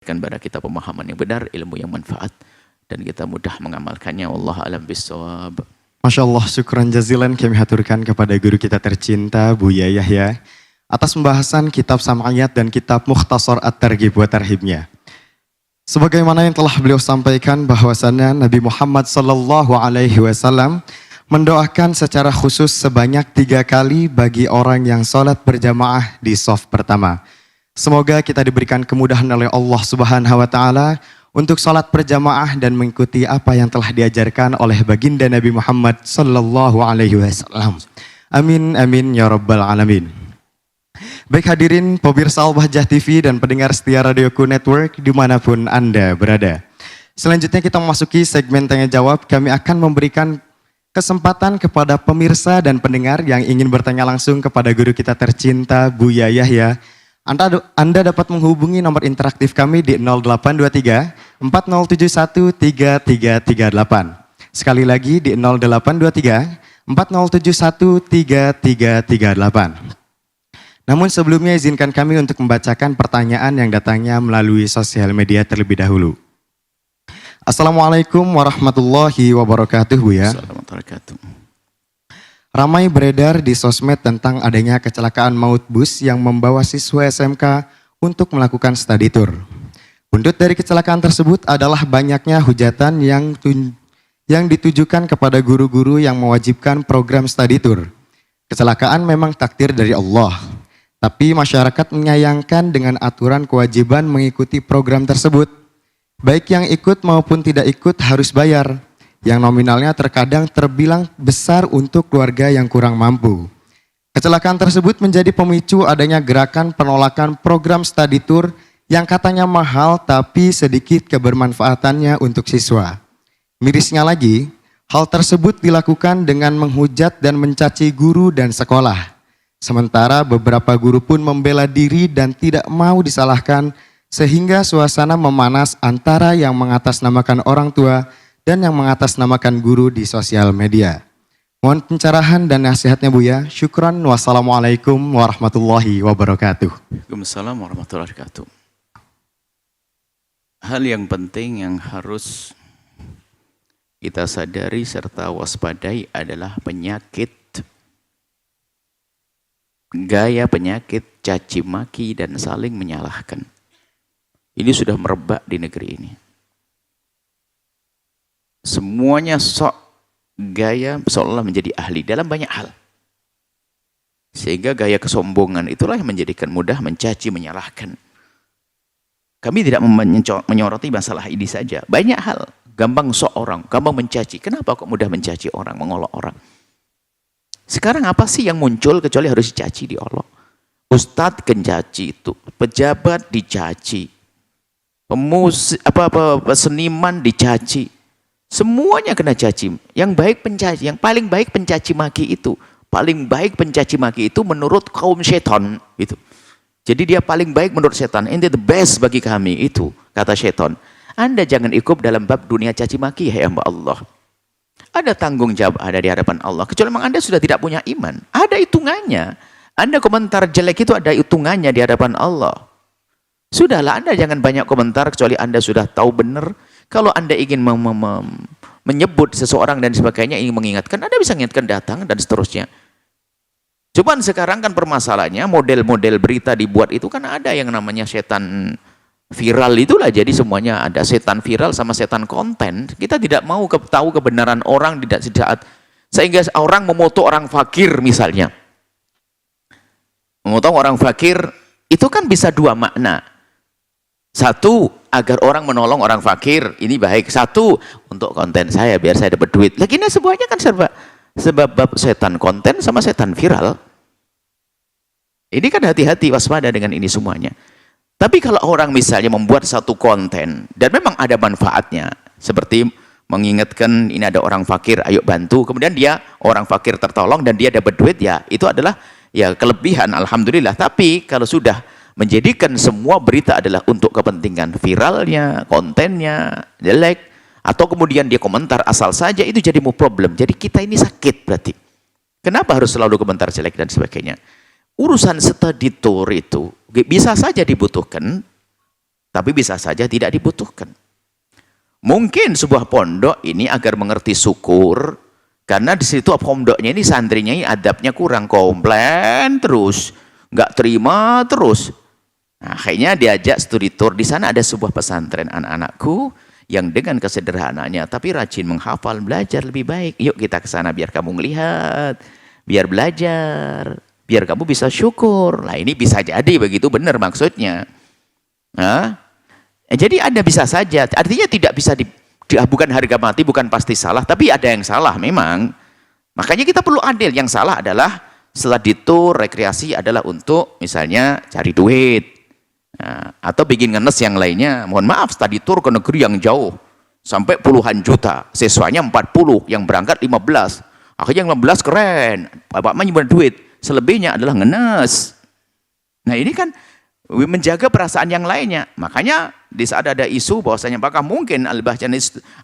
Kepada kita pemahaman yang benar, ilmu yang manfaat, dan kita mudah mengamalkannya. Wallahu a'lam bishawab. Masya Allah, syukran jazilan kami haturkan kepada guru kita tercinta Buya Yahya atas pembahasan kitab Sam'iyat dan kitab Mukhtasar At-Targhib wa Tarhibnya. Sebagaimana yang telah beliau sampaikan bahwasannya Nabi Muhammad sallallahu alaihi wasallam mendoakan secara khusus sebanyak 3 kali bagi orang yang sholat berjamaah di shaf pertama. Semoga kita diberikan kemudahan oleh Allah Subhanahu wa taala untuk sholat berjamaah dan mengikuti apa yang telah diajarkan oleh baginda Nabi Muhammad sallallahu alaihi wasallam. Amin amin ya rabbal alamin. Baik hadirin pemirsa Al-Bahjah TV dan pendengar setia Radioku Network dimanapun Anda berada. Selanjutnya kita memasuki segmen tanya jawab. Kami akan memberikan kesempatan kepada pemirsa dan pendengar yang ingin bertanya langsung kepada guru kita tercinta Buya Yahya. Anda dapat menghubungi nomor interaktif kami di 0823 4071 3338. Sekali lagi di 0823 4071 3338. Namun sebelumnya izinkan kami untuk membacakan pertanyaan yang datangnya melalui sosial media terlebih dahulu. Assalamualaikum warahmatullahi wabarakatuh, Buya. Assalamualaikum warahmatullahi wabarakatuh. Ramai beredar di sosmed tentang adanya kecelakaan maut bus yang membawa siswa SMK untuk melakukan study tour. Buntut dari kecelakaan tersebut adalah banyaknya hujatan yang ditujukan kepada guru-guru yang mewajibkan program study tour. Kecelakaan memang takdir dari Allah, tapi masyarakat menyayangkan dengan aturan kewajiban mengikuti program tersebut. Baik yang ikut maupun tidak ikut harus bayar, yang nominalnya terkadang terbilang besar untuk keluarga yang kurang mampu. Kecelakaan tersebut menjadi pemicu adanya gerakan penolakan program study tour yang katanya mahal tapi sedikit kebermanfaatannya untuk siswa. Mirisnya lagi, hal tersebut dilakukan dengan menghujat dan mencaci guru dan sekolah. Sementara beberapa guru pun membela diri dan tidak mau disalahkan, sehingga suasana memanas antara yang mengatasnamakan orang tua dan yang mengatasnamakan guru di sosial media. Mohon pencerahan dan nasihatnya, Buya. Syukran. Wassalamualaikum warahmatullahi wabarakatuh. Waalaikumsalam warahmatullahi wabarakatuh. Hal yang penting yang harus kita sadari serta waspadai adalah penyakit, gaya penyakit caci maki dan saling menyalahkan. Ini sudah merebak di negeri ini. Semuanya sok gaya seolah menjadi ahli dalam banyak hal. Sehingga gaya kesombongan itulah yang menjadikan mudah mencaci, menyalahkan. Kami tidak menyoroti masalah ini saja. Banyak hal. Gampang sok orang, gampang mencaci. Kenapa kok mudah mencaci orang, mengolok orang? Sekarang apa sih yang muncul kecuali harus dicaci, diolok? Ustadz kencaci itu, pejabat dicaci, seniman dicaci. Semuanya kena caci. Yang baik pencaci, yang paling baik pencaci maki itu. Paling baik pencaci maki itu menurut kaum setan gitu. Jadi dia paling baik menurut setan. Ini the best bagi kami itu, kata setan. Anda jangan ikut dalam bab dunia caci maki, ya hamba Allah. Ada tanggung jawab ada di hadapan Allah. Kecuali memang Anda sudah tidak punya iman. Ada hitungannya. Anda komentar jelek itu ada hitungannya di hadapan Allah. Sudahlah, Anda jangan banyak komentar kecuali Anda sudah tahu benar. Kalau Anda ingin menyebut seseorang dan sebagainya, ingin mengingatkan, Anda bisa mengingatkan datang dan seterusnya. Cuman sekarang kan permasalahannya model-model berita dibuat itu kan ada yang namanya setan viral itulah. Jadi semuanya ada setan viral sama setan konten. Kita tidak mau tahu kebenaran orang tidak saat sehingga orang memoto orang fakir misalnya. Memoto orang fakir itu kan bisa dua makna. Satu, agar orang menolong orang fakir, ini baik. Satu, untuk konten saya, biar saya dapat duit. Lagi ini semuanya kan sebab setan konten sama setan viral. Ini kan hati-hati, waspada dengan ini semuanya. Tapi kalau orang misalnya membuat satu konten, dan memang ada manfaatnya, seperti mengingatkan ini ada orang fakir, ayo bantu. Kemudian dia, orang fakir tertolong dan dia dapat duit, ya itu adalah ya kelebihan, alhamdulillah. Tapi kalau sudah menjadikan semua berita adalah untuk kepentingan viralnya, kontennya jelek, atau kemudian dia komentar asal saja, itu jadi mau problem. Jadi kita ini sakit berarti. Kenapa harus selalu komentar jelek dan sebagainya? Urusan study tour itu bisa saja dibutuhkan Tapi bisa saja tidak dibutuhkan. Mungkin sebuah pondok ini agar mengerti syukur, karena di situ pondoknya ini santrinya ini adabnya kurang, komplain terus, nggak terima terus. Nah, akhirnya diajak studi tour. Di sana ada sebuah pesantren anak-anakku yang dengan kesederhanaannya tapi rajin menghafal, belajar lebih baik. Yuk kita ke sana biar kamu melihat, biar belajar, biar kamu bisa syukur. Nah ini bisa jadi begitu benar maksudnya. Nah, jadi ada bisa saja. Artinya tidak bisa bukan harga mati, bukan pasti salah, tapi ada yang salah memang. Makanya kita perlu adil. Yang salah adalah setelah tour rekreasi adalah untuk misalnya cari duit. Nah, atau bikin ngenes yang lainnya. Mohon maaf, study tour ke negeri yang jauh sampai puluhan juta, siswanya 40, yang berangkat 15. Akhirnya yang 15 keren, bapak nyimpen duit, selebihnya adalah ngenes. Nah ini kan menjaga perasaan yang lainnya. Makanya di saat ada isu bahwasanya apakah mungkin Al-Bahjah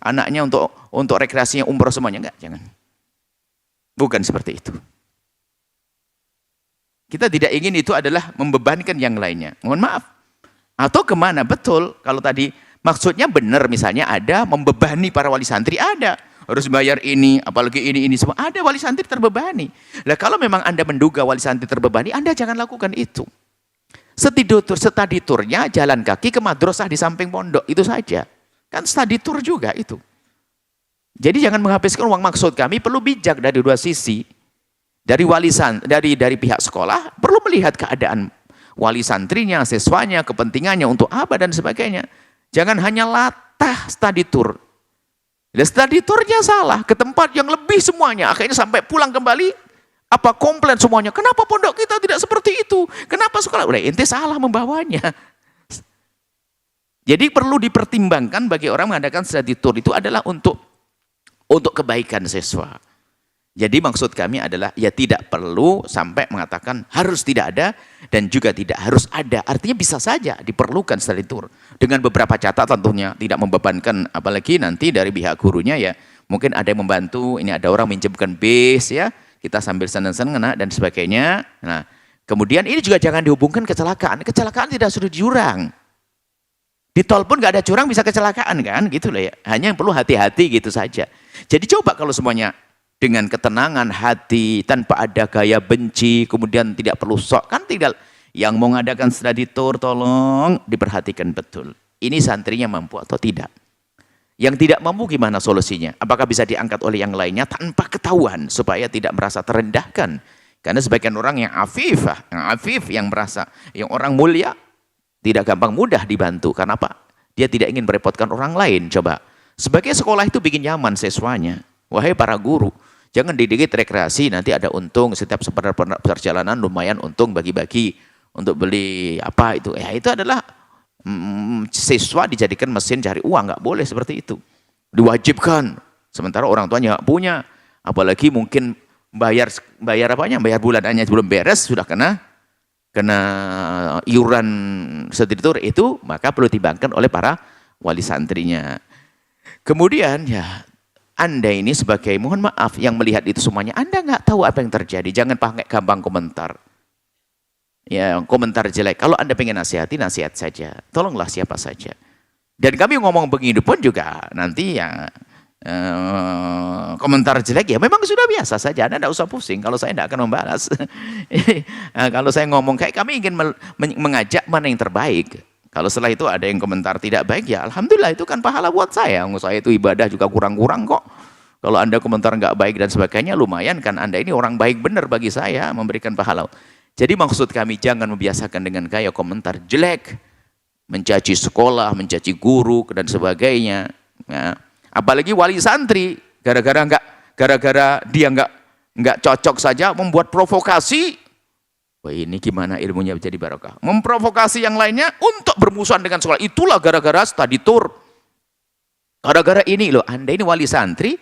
anaknya untuk rekreasinya umroh semuanya, enggak, jangan. Bukan seperti itu. Kita tidak ingin itu adalah membebankan yang lainnya. Mohon maaf. Atau kemana? Betul. Kalau tadi maksudnya benar, misalnya ada membebani para wali santri, ada. Harus bayar ini, apalagi ini semua. Ada wali santri terbebani. Nah kalau memang Anda menduga wali santri terbebani, Anda jangan lakukan itu. Study tournya jalan kaki ke madrasah di samping pondok, itu saja. Kan study tour juga itu. Jadi jangan menghabiskan uang. Maksud kami perlu bijak dari dua sisi. Dari dari pihak sekolah perlu melihat keadaan wali santrinya, siswanya, kepentingannya untuk apa dan sebagainya. Jangan hanya latah study tour. Dan study tournya salah ke tempat yang lebih semuanya. Akhirnya sampai pulang kembali apa komplain semuanya. Kenapa pondok kita tidak seperti itu? Kenapa sekolah? Udah ente salah membawanya. Jadi perlu dipertimbangkan bagi orang mengadakan study tour itu adalah untuk kebaikan siswa. Jadi maksud kami adalah ya tidak perlu sampai mengatakan harus tidak ada dan juga tidak harus ada. Artinya bisa saja diperlukan study tour. Dengan beberapa catatan tentunya, tidak membebankan, apalagi nanti dari pihak gurunya ya. Mungkin ada yang membantu, ini ada orang minjemkan bis ya. Kita sambil senang-senang dan sebagainya. Nah, kemudian ini juga jangan dihubungkan kecelakaan. Kecelakaan tidak sudah di jurang. Di tol pun nggak ada jurang bisa kecelakaan kan, gitu loh ya. Hanya yang perlu hati-hati gitu saja. Jadi coba kalau semuanya dengan ketenangan hati, tanpa ada gaya benci, kemudian tidak perlu sok, kan tidak. Yang mau mengadakan study tour, tolong diperhatikan betul. Ini santrinya mampu atau tidak? Yang tidak mampu gimana solusinya? Apakah bisa diangkat oleh yang lainnya tanpa ketahuan, supaya tidak merasa terendahkan? Karena sebagian orang yang afif, yang merasa, yang orang mulia, tidak gampang mudah dibantu. Karena apa? Dia tidak ingin merepotkan orang lain. Coba, sebagai sekolah itu bikin nyaman siswanya. Wahai para guru, jangan dikit rekreasi, nanti ada untung, setiap perjalanan lumayan untung bagi-bagi untuk beli apa itu. Ya itu adalah siswa dijadikan mesin cari uang, nggak boleh seperti itu. Diwajibkan, sementara orang tuanya nggak punya, apalagi mungkin bayar apanya, bayar bulanannya belum beres sudah kena iuran study tour itu, maka perlu dibangkan oleh para wali santrinya. Kemudian ya Anda ini sebagai, mohon maaf, yang melihat itu semuanya, Anda nggak tahu apa yang terjadi. Jangan pakai gampang komentar. Ya, komentar jelek. Kalau Anda pengen nasihati, nasihat saja. Tolonglah siapa saja. Dan kami ngomong begini pun juga nanti ya komentar jelek ya memang sudah biasa saja. Anda tidak usah pusing. Kalau saya tidak akan membalas. Kalau saya ngomong kayak kami ingin mengajak mana yang terbaik. Kalau setelah itu ada yang komentar tidak baik, ya alhamdulillah itu kan pahala buat saya. Saya itu ibadah juga kurang-kurang kok. Kalau Anda komentar nggak baik dan sebagainya, lumayan kan Anda ini orang baik benar bagi saya, memberikan pahala. Jadi maksud kami jangan membiasakan dengan gaya komentar jelek, mencaci sekolah, mencaci guru dan sebagainya. Ya. Apalagi wali santri, gara-gara dia nggak cocok saja membuat provokasi. Wah ini gimana ilmunya menjadi barokah. Memprovokasi yang lainnya untuk bermusuhan dengan sekolah. Itulah gara-gara study tour. Gara-gara ini loh, Anda ini wali santri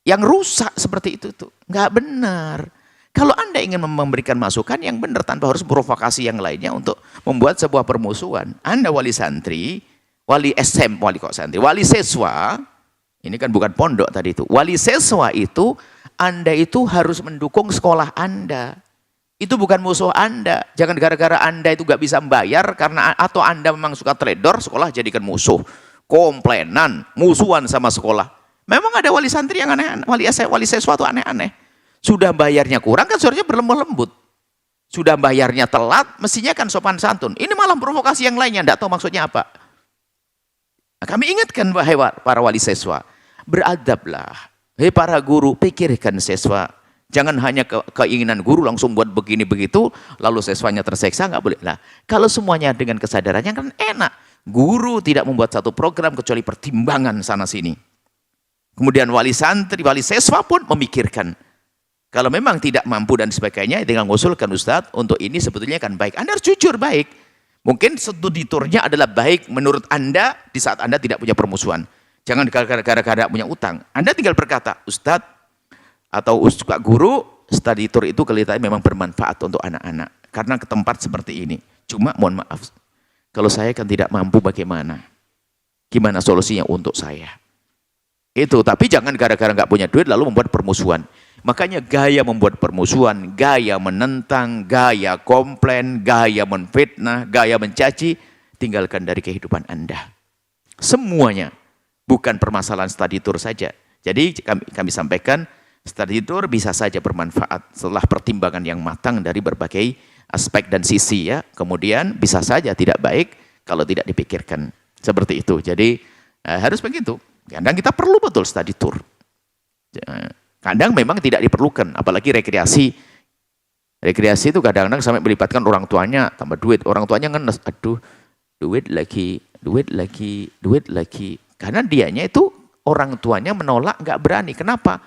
yang rusak seperti itu tuh. Nggak benar. Kalau Anda ingin memberikan masukan yang benar tanpa harus provokasi yang lainnya untuk membuat sebuah permusuhan. Anda wali santri, wali siswa, ini kan bukan pondok tadi itu. Wali siswa itu, Anda itu harus mendukung sekolah Anda. Itu bukan musuh Anda. Jangan gara-gara Anda itu gak bisa membayar karena atau Anda memang suka trader, sekolah jadikan musuh. Komplainan, musuhan sama sekolah. Memang ada wali santri yang aneh-aneh, wali siswa itu aneh-aneh. Sudah bayarnya kurang kan seharusnya berlemah lembut. Sudah bayarnya telat, mestinya kan sopan santun. Ini malah provokasi yang lainnya, tidak tahu maksudnya apa. Nah, kami ingatkan wahai para wali siswa, beradablah. Hei para guru, pikirkan siswa. Jangan hanya keinginan guru langsung buat begini begitu, lalu siswanya terseksa, nggak boleh. Nah, kalau semuanya dengan kesadarannya kan enak. Guru tidak membuat satu program kecuali pertimbangan sana sini. Kemudian wali santri, wali siswa pun memikirkan. Kalau memang tidak mampu dan sebagainya, tinggal ngusulkan Ustadz, untuk ini sebetulnya kan baik. Anda harus jujur baik. Mungkin studiturnya adalah baik menurut Anda di saat Anda tidak punya permusuhan. Jangan gara-gara punya utang. Anda tinggal berkata, Ustadz atau Ustadz guru, studitur itu kelihatannya memang bermanfaat untuk anak-anak. Karena ke tempat seperti ini. Cuma mohon maaf, kalau saya kan tidak mampu bagaimana? Gimana solusinya untuk saya? Itu, tapi jangan gara-gara nggak punya duit lalu membuat permusuhan. Makanya gaya membuat permusuhan, gaya menentang, gaya komplain, gaya menfitnah, gaya mencaci, tinggalkan dari kehidupan Anda. Semuanya, bukan permasalahan study tour saja. Jadi kami sampaikan, study tour bisa saja bermanfaat setelah pertimbangan yang matang dari berbagai aspek dan sisi ya. Kemudian bisa saja tidak baik kalau tidak dipikirkan. Seperti itu. Jadi harus begitu. Kadang kita perlu betul study tour. Kadang memang tidak diperlukan, apalagi rekreasi. Rekreasi itu kadang-kadang sampai melibatkan orang tuanya, tambah duit. Orang tuanya ngenes, aduh, duit lagi. Karena dianya itu, orang tuanya menolak, nggak berani. Kenapa?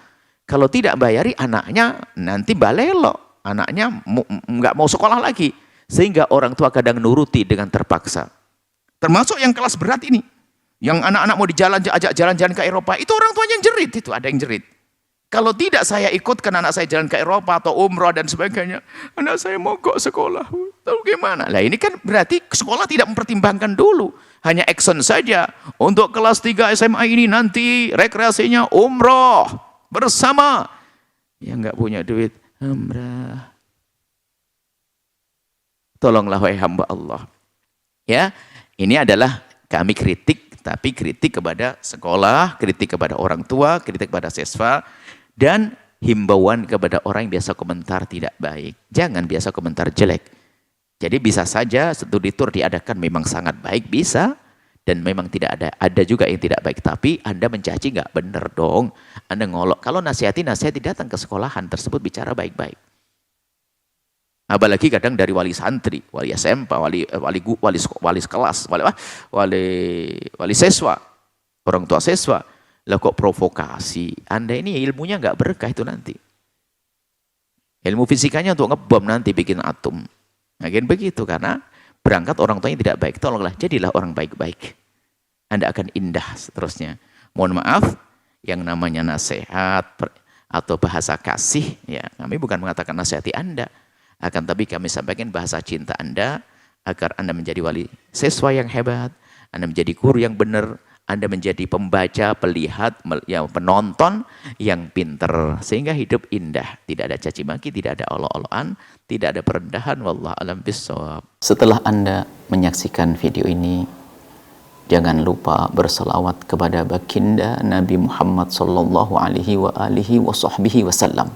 Kalau tidak bayari, anaknya nanti balelo. Anaknya nggak mau sekolah lagi. Sehingga orang tua kadang nuruti dengan terpaksa. Termasuk yang kelas berat ini. Yang anak-anak mau ajak jalan-jalan ke Eropa, itu orang tuanya yang jerit. Itu ada yang jerit. Kalau tidak saya ikutkan anak saya jalan ke Eropa atau umroh dan sebagainya, anak saya mogok sekolah. Tahu gimana? Lah ini kan berarti sekolah tidak mempertimbangkan dulu. Hanya action saja. Untuk kelas 3 SMA ini nanti rekreasinya umroh bersama. Yang nggak punya duit, umrah. Tolonglah wahai hamba Allah. Ya, ini adalah kami kritik, tapi kritik kepada sekolah, kritik kepada orang tua, kritik kepada siswa. Dan himbauan kepada orang yang biasa komentar tidak baik. Jangan biasa komentar jelek. Jadi bisa saja studi tour diadakan memang sangat baik, bisa. Dan memang tidak ada juga yang tidak baik. Tapi Anda mencaci nggak benar dong. Anda ngolok. Kalau nasihati datang ke sekolahan tersebut bicara baik-baik. Apalagi kadang dari wali santri, wali SMP, wali kelas, wali siswa, orang tua siswa. Lah kok provokasi? Anda ini ilmunya nggak berkah itu nanti. Ilmu fisikanya untuk ngebom nanti bikin atom. Mungkin begitu karena berangkat orang tuanya tidak baik. Tolonglah jadilah orang baik-baik. Anda akan indah seterusnya. Mohon maaf, yang namanya nasihat atau bahasa kasih, ya kami bukan mengatakan nasihati Anda. Akan tapi kami sampaikan bahasa cinta Anda agar Anda menjadi wali siswa yang hebat, Anda menjadi guru yang benar, Anda menjadi pembaca, pelihat, yang penonton yang pinter. Sehingga hidup indah. Tidak ada caci maki, tidak ada olo-oloan, tidak ada perendahan. Wallahu a'lam bishawab. Setelah Anda menyaksikan video ini, jangan lupa berselawat kepada baginda Nabi Muhammad sallallahu alaihi wa alihi wa sahbihi wasallam.